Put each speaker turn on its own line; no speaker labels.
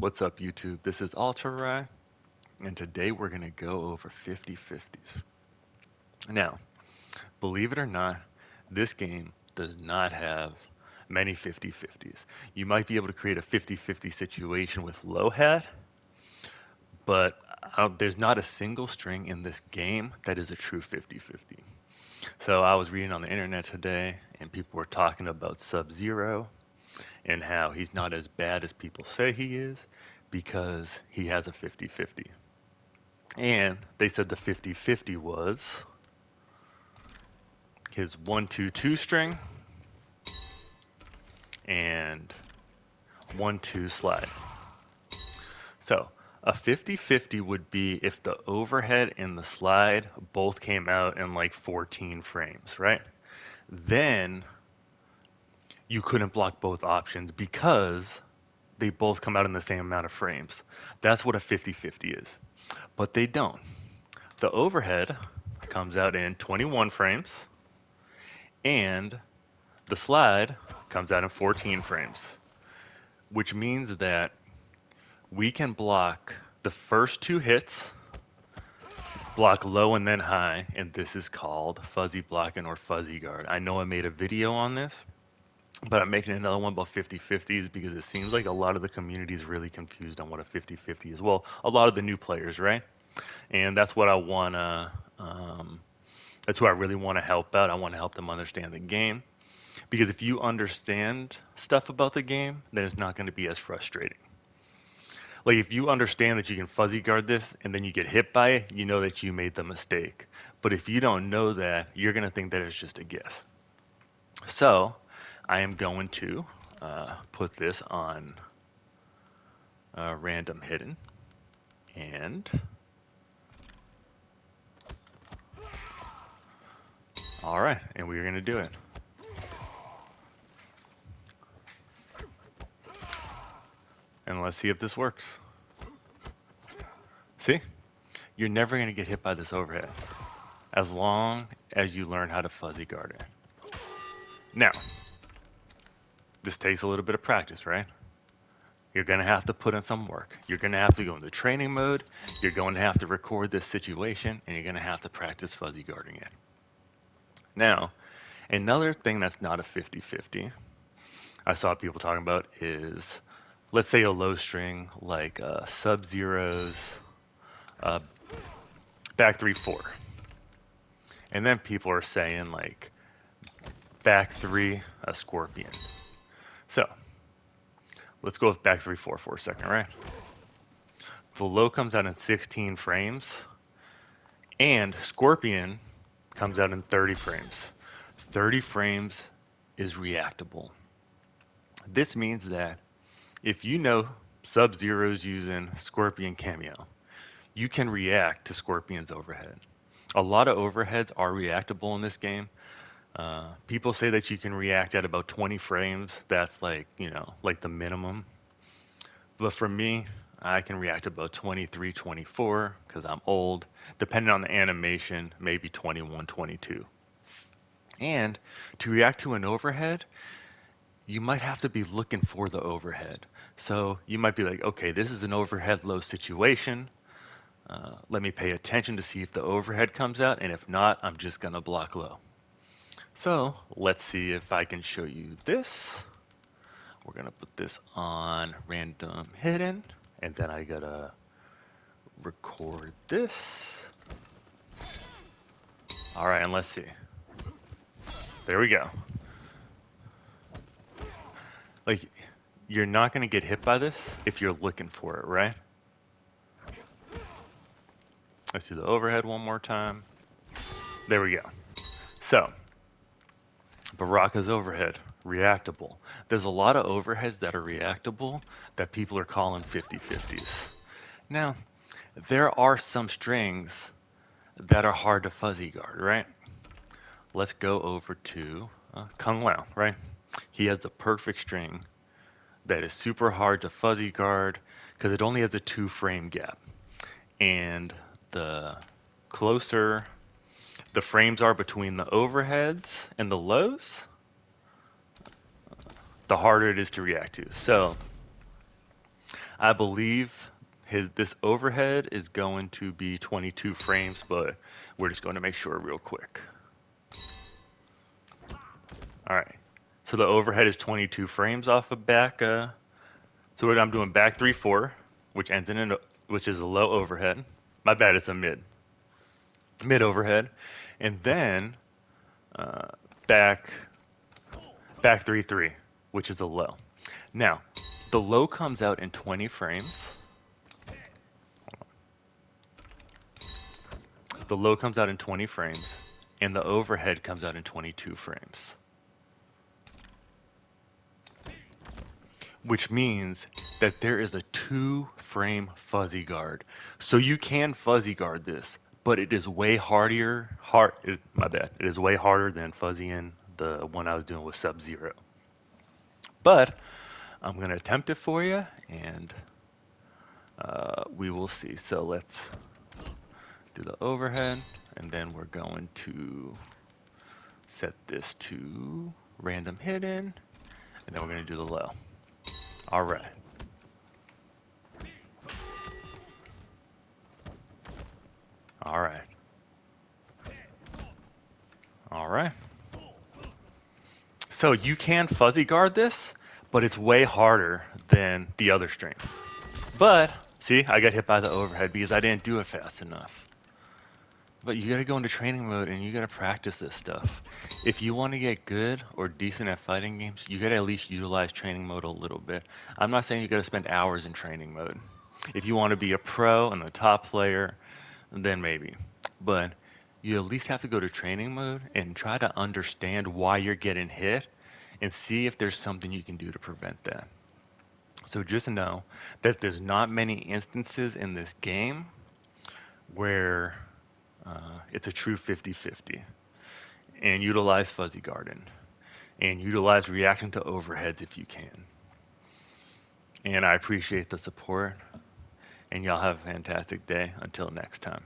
What's up, YouTube? This is Alterai, and today we're going to go over 50/50s. Now, believe it or not, this game does not have many 50/50s. You might be able to create a 50/50 situation with low hat, but there's not a single string in this game that is a true 50/50. So I was reading on the internet today, and people were talking about Sub-Zero and how he's not as bad as people say he is because he has a 50/50. And they said the 50/50 was his 1-2-2 string and 1-2 slide. So a 50/50 would be if the overhead and the slide both came out in like 14 frames, right? Then you couldn't block both options because they both come out in the same amount of frames. That's what a 50/50 is. But they don't. The overhead comes out in 21 frames and the slide comes out in 14 frames, which means that we can block the first two hits, block low and then high, and this is called fuzzy blocking or fuzzy guard. I know I made a video on this, but I'm making another one about 50/50s because it seems like a lot of the community is really confused on what a 50/50 is. Well, a lot of the new players, right? And that's what I want to, that's who I really want to help out. I want to help them understand the game. Because if you understand stuff about the game, then it's not going to be as frustrating. Like if you understand that you can fuzzy guard this and then you get hit by it, you know that you made the mistake. But if you don't know that, you're going to think that it's just a guess. So I am going to put this on random hidden. And all right, and we're going to do it. And let's see if this works. See? You're never going to get hit by this overhead as long as you learn how to fuzzy guard it. Now, this takes a little bit of practice, right? You're going to have to put in some work. You're going to have to go into training mode. You're going to have to record this situation, and you're going to have to practice fuzzy guarding it. Now, another thing that's not a 50/50 I saw people talking about is, let's say a low string like Sub-Zero's uh, back 3-4. And then people are saying like back 3 a Scorpion. So let's go with back 3-4 for a second, right? The low comes out in 16 frames, and Scorpion comes out in 30 frames. 30 frames is reactable. This means that if you know Sub-Zero's using Scorpion Cameo, you can react to Scorpion's overhead. A lot of overheads are reactable in this game. People say that you can react at about 20 frames. That's like, like the minimum. But for me, I can react about 23, 24 because I'm old. Depending on the animation, maybe 21, 22. And to react to an overhead, you might have to be looking for the overhead. So you might be like, okay, this is an overhead low situation. Let me pay attention to see if the overhead comes out. And if not, I'm just going to block low. So let's see if I can show you this. We're going to put this on random hidden. And then I got to record this. All right, and let's see. There we go. Like, you're not going to get hit by this if you're looking for it, right? Let's do the overhead one more time. There we go. So, Baraka's overhead, reactable. There's a lot of overheads that are reactable that people are calling 50/50s. Now, there are some strings that are hard to fuzzy guard, right? Let's go over to Kung Lao, right? He has the perfect string that is super hard to fuzzy guard because it only has a 2-frame gap. And the closer the frames are between the overheads and the lows, the harder it is to react to. So I believe this overhead is going to be 22 frames, but we're just going to make sure real quick. All right. So the overhead is 22 frames off of back. So what I'm doing back 3/4, which ends in which is a low overhead. My bad, it's a mid overhead, and then uh, back 3/3, which is a low. Now, the low comes out in 20 frames. The low comes out in 20 frames, and the overhead comes out in 22 frames. Which means that there is a 2-frame fuzzy guard. So you can fuzzy guard this, but it is way my bad. It is way harder than fuzzying the one I was doing with Sub-Zero. But I'm going to attempt it for you, and we will see. So let's do the overhead, and then we're going to set this to random hidden, and then we're going to do the low. All right. All right. All right. So you can fuzzy guard this, but it's way harder than the other stream. But, see, I got hit by the overhead because I didn't do it fast enough. But you gotta go into training mode and you gotta practice this stuff. If you want to get good or decent at fighting games, you gotta at least utilize training mode a little bit. I'm not saying you gotta spend hours in training mode. If you want to be a pro and a top player, then maybe. But you at least have to go to training mode and try to understand why you're getting hit and see if there's something you can do to prevent that. So just know that there's not many instances in this game where it's a true 50-50. And utilize fuzzy garden. And utilize reaction to overheads if you can. And I appreciate the support. And y'all have a fantastic day. Until next time.